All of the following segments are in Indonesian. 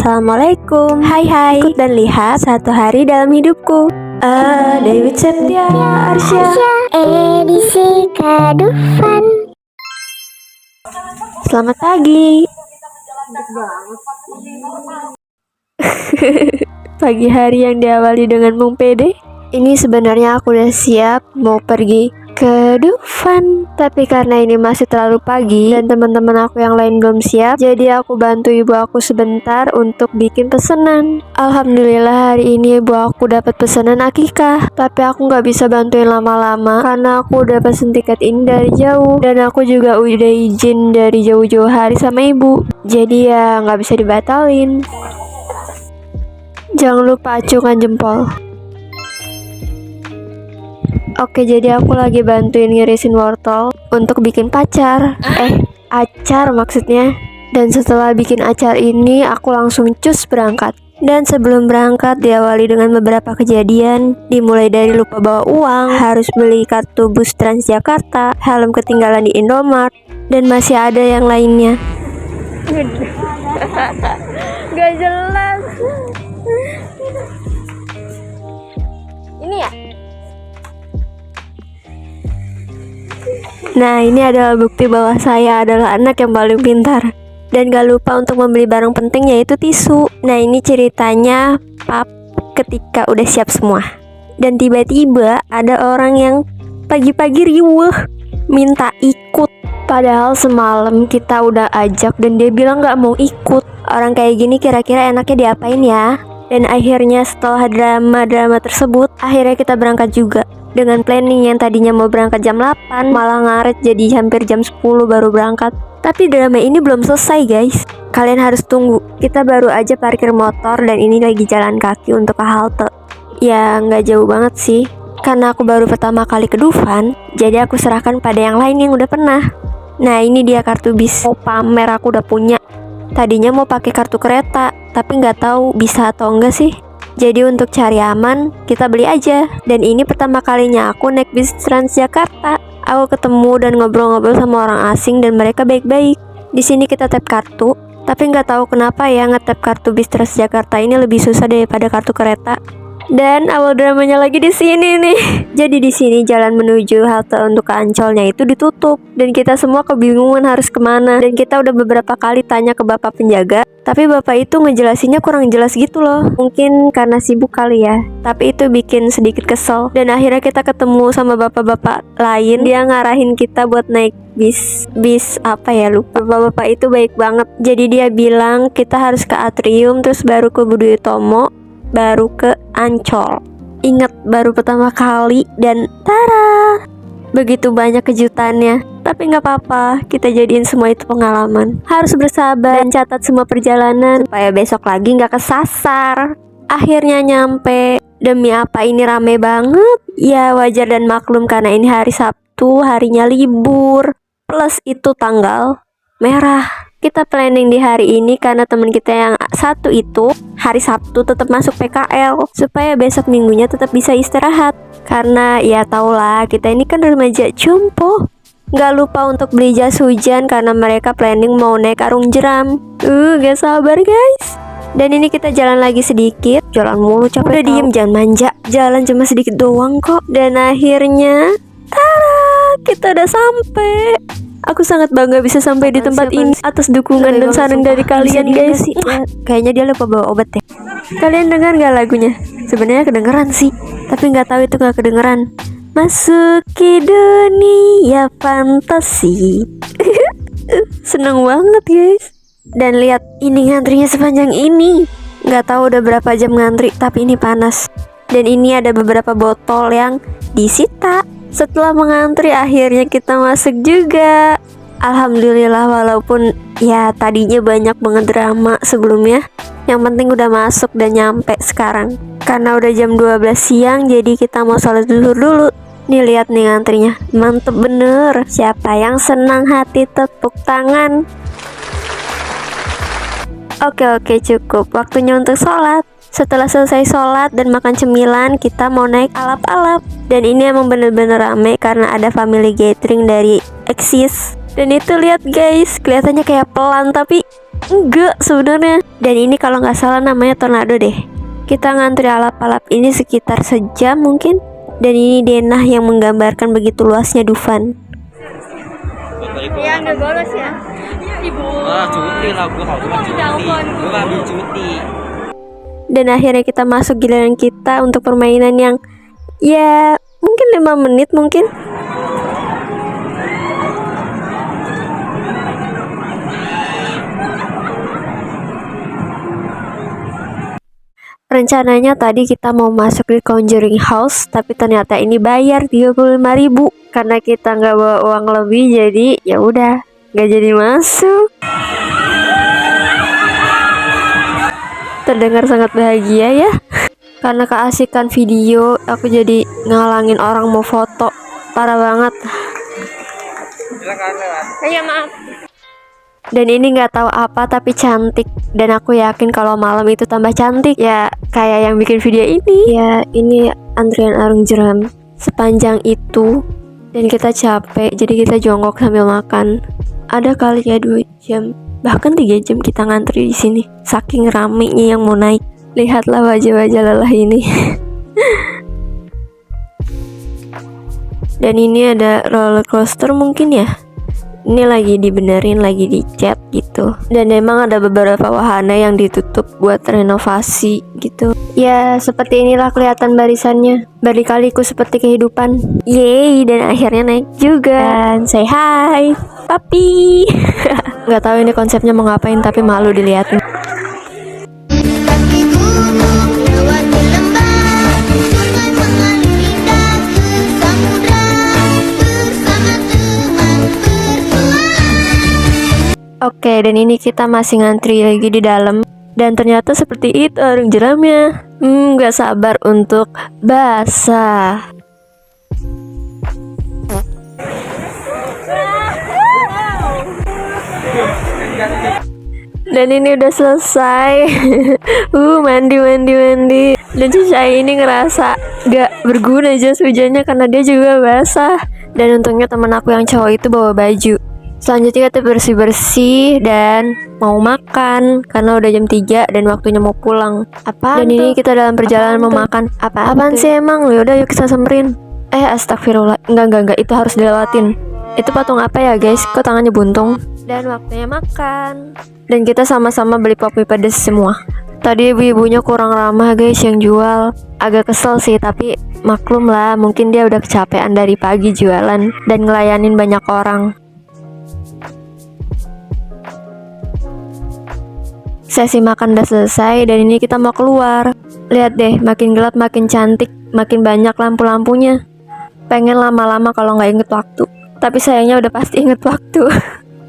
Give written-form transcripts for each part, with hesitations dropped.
Assalamualaikum. Hai, ikut dan lihat satu hari dalam hidupku. Dewi Septia Arsya, edisi Kadufan. selamat pagi. Pagi hari yang diawali dengan Mung Pede. Ini sebenarnya aku udah siap mau pergi ke Dufan, tapi karena ini masih terlalu pagi dan teman-teman aku yang lain belum siap, jadi aku bantu ibu aku sebentar untuk bikin pesanan. Alhamdulillah hari ini ibu aku dapat pesanan akikah, tapi aku nggak bisa bantuin lama-lama karena aku udah pesen tiket ini dari jauh dan aku juga udah izin dari jauh-jauh hari sama ibu, jadi ya nggak bisa dibatalin. Jangan lupa acungkan jempol. Oke, jadi aku lagi bantuin ngirisin wortel untuk bikin acar maksudnya. Dan setelah bikin acar ini, aku langsung cus berangkat. Dan sebelum berangkat diawali dengan beberapa kejadian, dimulai dari lupa bawa uang, harus beli kartu bus Transjakarta, helm ketinggalan di Indomaret, dan masih ada yang lainnya. Gak jelas. Ini ya? Nah, ini adalah bukti bahwa saya adalah anak yang paling pintar. Dan gak lupa untuk membeli barang penting, yaitu tisu. Nah, ini ceritanya pap ketika udah siap semua. Dan tiba-tiba ada orang yang pagi-pagi riweuh minta ikut. Padahal semalam kita udah ajak dan dia bilang gak mau ikut. Orang kayak gini kira-kira enaknya diapain ya? Dan akhirnya setelah drama-drama tersebut, akhirnya kita berangkat juga. Dengan planning yang tadinya mau berangkat jam 8, malah ngaret jadi hampir jam 10 baru berangkat. Tapi drama ini belum selesai guys. Kalian harus tunggu. Kita baru aja parkir motor dan ini lagi jalan kaki untuk ke halte. Ya nggak jauh banget sih. Karena aku baru pertama kali ke Dufan, jadi aku serahkan pada yang lain yang udah pernah. Nah, ini dia kartu bis. Mau pamer aku udah punya. Tadinya mau pakai kartu kereta, tapi nggak tahu bisa atau enggak sih. Jadi untuk cari aman, kita beli aja. Dan ini pertama kalinya aku naik bis Transjakarta. Aku ketemu dan ngobrol-ngobrol sama orang asing dan mereka baik-baik. Di sini kita tap kartu, tapi nggak tahu kenapa ya ngetap kartu bis Transjakarta ini lebih susah daripada kartu kereta. Dan awal dramanya lagi di sini nih. Jadi di sini jalan menuju halte untuk ke Ancolnya itu ditutup dan kita semua kebingungan harus kemana. Dan kita udah beberapa kali tanya ke bapak penjaga, tapi bapak itu ngejelasinnya kurang jelas gitu loh. Mungkin karena sibuk kali ya. Tapi itu bikin sedikit kesel. Dan akhirnya kita ketemu sama bapak-bapak lain. Dia ngarahin kita buat naik bis apa ya, lupa. Bapak itu baik banget. Jadi dia bilang kita harus ke Atrium, terus baru ke Budi Utomo, baru ke Ancol. Ingat baru pertama kali dan tara, begitu banyak kejutannya. Tapi nggak apa-apa, kita jadiin semua itu pengalaman. Harus bersabar dan catat semua perjalanan supaya besok lagi nggak kesasar. Akhirnya nyampe. Demi apa ini rame banget? Ya wajar dan maklum karena ini hari Sabtu, harinya libur. Plus itu tanggal merah. Kita planning di hari ini karena teman kita yang satu itu hari Sabtu tetap masuk PKL supaya besok minggunya tetap bisa istirahat. Karena ya tau lah, kita ini kan remaja jompo. Gak lupa untuk beli jas hujan karena mereka planning mau naik karung jeram. Gak sabar guys. Dan ini kita jalan lagi sedikit. Jalan mulu capek. Udah diem, jangan manja. Jalan cuma sedikit doang kok. Dan akhirnya tada, kita udah sampai. Aku sangat bangga bisa sampai di tempat ini atas dukungan dan saran dari kalian guys. Kayaknya dia lupa bawa obat deh. Kalian dengar gak lagunya? Sebenarnya kedengeran sih, tapi nggak tahu itu nggak kedengeran. Masuki dunia fantasi. Seneng banget guys. Dan lihat ini ngantrinya sepanjang ini. Nggak tahu udah berapa jam ngantri, tapi ini panas. Dan ini ada beberapa botol yang disita. Setelah mengantri akhirnya kita masuk juga. Alhamdulillah, walaupun ya tadinya banyak banget drama sebelumnya, yang penting udah masuk dan nyampe sekarang. Karena udah jam 12 siang, jadi kita mau sholat zuhur dulu. Nih lihat nih ngantrinya, mantep bener. Siapa yang senang hati tepuk tangan. Oke cukup, waktunya untuk sholat. Setelah selesai sholat dan makan cemilan, kita mau naik alap-alap. Dan ini emang bener-bener rame karena ada family gathering dari Exis. Dan itu lihat guys, kelihatannya kayak pelan tapi enggak sebenarnya. Dan ini kalau nggak salah namanya tornado deh. Kita ngantri alap-alap ini sekitar sejam mungkin. Dan ini denah yang menggambarkan begitu luasnya Dufan. Ya nggak bolos ya. Cuti lah, gue ambil cuti. Dan akhirnya kita masuk giliran kita untuk permainan yang ya mungkin 5 menit mungkin. Rencananya tadi kita mau masuk di Conjuring House, tapi ternyata ini bayar 35.000 karena kita nggak bawa uang lebih, jadi ya udah nggak jadi masuk. Terdengar sangat bahagia ya, karena keasikan video aku jadi ngalangin orang mau foto, parah banget. Iya maaf. Dan ini nggak tahu apa tapi cantik, dan aku yakin kalau malam itu tambah cantik ya, kayak yang bikin video ini. Ya ini antrian arung jeram sepanjang itu, dan kita capek jadi kita jongkok sambil makan. Ada kali ya 2 jam, bahkan 3 jam kita ngantri di sini, saking ramenya yang mau naik. Lihatlah wajah-wajah lelah ini. Dan ini ada roller coaster mungkin ya. Ini lagi dibenerin, lagi dicat gitu. Dan emang ada beberapa wahana yang ditutup buat renovasi gitu. Ya seperti inilah kelihatan barisannya. Berkali-kaliku seperti kehidupan. Yeay, dan akhirnya naik juga. Dan say hi, papi. Nggak tahu ini konsepnya mau ngapain tapi malu dilihatnya. Oke, dan ini kita masih ngantri lagi di dalam. Dan ternyata seperti itu arung jeramnya. Gak sabar untuk basah. Dan ini udah selesai. Mandi. Dan Cicai ini ngerasa gak berguna jas hujannya karena dia juga basah. Dan untungnya temen aku yang cowok itu bawa baju. Selanjutnya kita bersih-bersih dan mau makan karena udah jam 3 dan waktunya mau pulang. Dan ini kita dalam perjalanan mau makan. Apaan sih emang? Yaudah yuk kita samperin. Astagfirullah. Enggak, itu harus dilewatin. Itu patung apa ya guys? Kok tangannya buntung? Dan waktunya makan. Dan kita sama-sama beli pop mie pedes semua. Tadi ibu-ibunya kurang ramah guys yang jual. Agak kesel sih, tapi maklum lah, mungkin dia udah kecapean dari pagi jualan dan ngelayanin banyak orang. Sesi makan udah selesai dan ini kita mau keluar. Lihat deh, makin gelap makin cantik, makin banyak lampu-lampunya. Pengen lama-lama kalau nggak inget waktu, tapi sayangnya udah pasti inget waktu.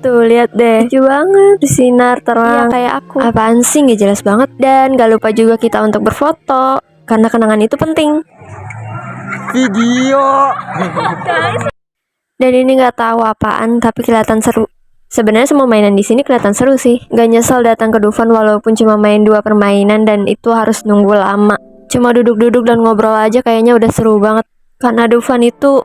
Tuh lihat deh, lucu banget, bersinar terang kayak aku. Apaan sih, nggak jelas banget. Dan gak lupa juga kita untuk berfoto karena kenangan itu penting. Video. Dan ini nggak tahu apaan tapi kelihatan seru. Sebenarnya semua mainan di sini kelihatan seru sih. Gak nyesel datang ke Dufan walaupun cuma main 2 permainan dan itu harus nunggu lama. Cuma duduk-duduk dan ngobrol aja kayaknya udah seru banget. Karena Dufan itu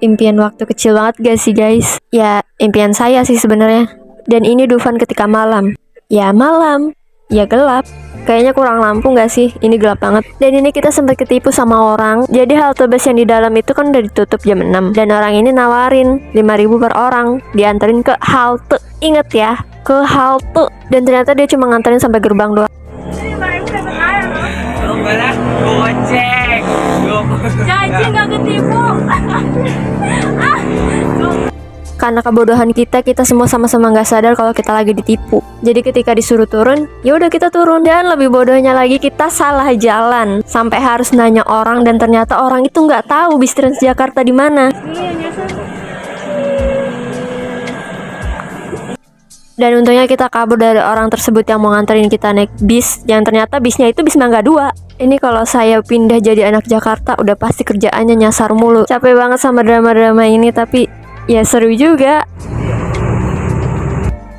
impian waktu kecil banget gak sih guys? Ya impian saya sih sebenarnya. Dan ini Dufan ketika malam. Ya malam, ya gelap. Kayaknya kurang lampu gak sih? Ini gelap banget. Dan ini kita sempat ketipu sama orang. Jadi halte bus yang di dalam itu kan udah ditutup jam 6. Dan orang ini nawarin 5.000 per orang dianterin ke halte. Ingat ya, ke halte. Dan ternyata dia cuma nganterin sampai gerbang doang. Gojek. Janji nggak ketipu. Karena kebodohan kita semua sama-sama nggak sadar kalau kita lagi ditipu. Jadi ketika disuruh turun, ya udah kita turun. Dan lebih bodohnya lagi kita salah jalan sampai harus nanya orang dan ternyata orang itu nggak tahu bis Transjakarta di mana. Dan untungnya kita kabur dari orang tersebut yang mau nganterin kita naik bis, yang ternyata bisnya itu bis Mangga 2. Ini kalau saya pindah jadi anak Jakarta udah pasti kerjaannya nyasar mulu. Capek banget sama drama-drama ini tapi ya seru juga.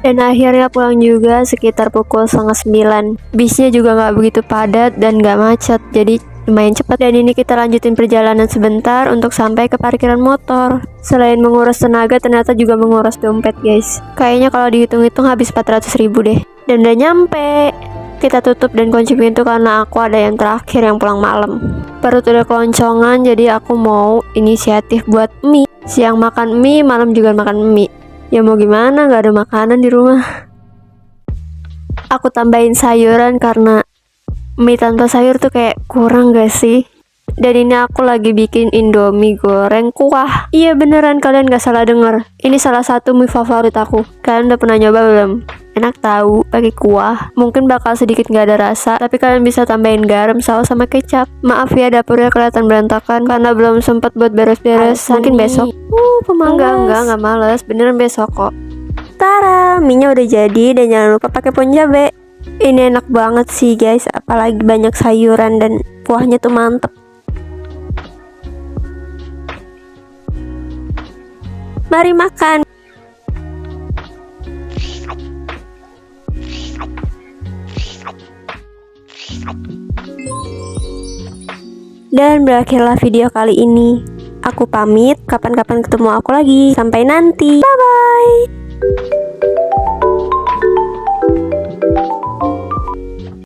Dan akhirnya pulang juga sekitar pukul 8:30. Bisnya juga nggak begitu padat dan nggak macet. Jadi lumayan cepat. Dan ini kita lanjutin perjalanan sebentar untuk sampai ke parkiran motor. Selain menguras tenaga, ternyata juga menguras dompet guys. Kayaknya kalau dihitung-hitung habis 400.000 deh. Dan udah nyampe. Kita tutup dan kunci pintu karena aku ada yang terakhir yang pulang malam. Perut udah keloncongan, jadi aku mau inisiatif buat mie. Siang makan mie, malam juga makan mie. Ya mau gimana, gak ada makanan di rumah. Aku tambahin sayuran karena mie tanpa sayur tuh kayak kurang gak sih? Dan ini aku lagi bikin indomie goreng kuah. Iya beneran, kalian gak salah denger. Ini salah satu mie favorit aku. Kalian udah pernah nyoba belum? Enak tahu pakai kuah. Mungkin bakal sedikit gak ada rasa, tapi kalian bisa tambahin garam, saus sama kecap. Maaf ya dapurnya kelihatan berantakan karena belum sempat buat beres-beres. Mungkin besok. Pemangga enggak males. Beneran besok kok. Tara, mie-nya udah jadi dan jangan lupa pakai ponjabe. Ini enak banget sih guys, apalagi banyak sayuran dan kuahnya tuh mantep. Mari makan. Dan berakhirlah video kali ini. Aku pamit, kapan-kapan ketemu aku lagi. Sampai nanti. Bye-bye.